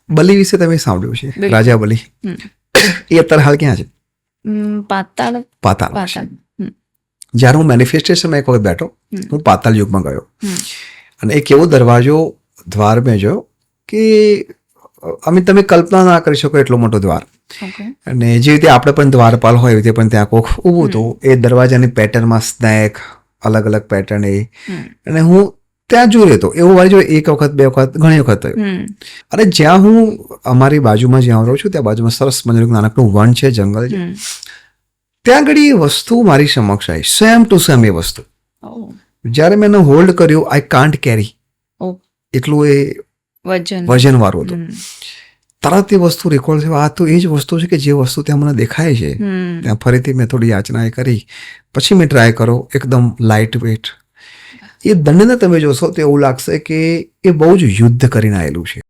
બલિ વિશે તમે સાંભળ્યું છે, બિલકુલ. રાજા બલિ. એ અત્યારે હાલ ક્યાં છે? પાતાળ. પાતાળમાં છે. પાતાળ. જ્યારે હું મેનિફેસ્ટેશનમાં એક વખત બેઠો, હું પાતાળ યુગમાં ગયો અને એક એવો દરવાજો દ્વાર મેં જોયો કે તમે કલ્પના ના કરી શકો એટલો મોટો દ્વાર. ઓકે. અને જે રીતે આપણે પણ દ્વારપાલ હોય એવી રીતે પણ ત્યાં કોક ઊભું હતું. એ દરવાજાની પેટર્નમાં સ્નેક, અલગ અલગ પેટર્ન એ. અને હું ત્યાં જોઈ રહ્યો હતો. એવું મારી જોડે એક વખત, બે વખત, ઘણી વખત થયું. અને જ્યાં હું અમારી બાજુમાં જ્યાં રહું છું ત્યાં બાજુમાં સરસ મજાનું નાનકડું વન છે, જંગલ છે. ત્યાં આગળ એ વસ્તુ મારી સમક્ષ આવી, સેમ ટુ સેમ એ વસ્તુ. જ્યારે મેં એને હોલ્ડ કર્યું, આઈ કાન્ટ કેરી, એટલું એ વજન વાળું હતું. તરત એ વસ્તુ રેકોર્ડ થયું, આ તો એ જ વસ્તુ છે કે જે વસ્તુ ત્યાં મને દેખાય છે. ત્યાં ફરીથી મેં થોડી યાચના એ કરી, પછી મેં ટ્રાય કરો, એકદમ લાઇટ વેટ. એ દંડને તમે જોશો તો એવું લાગશે કે એ બહુ જ યુદ્ધ કરીને આવેલું છે.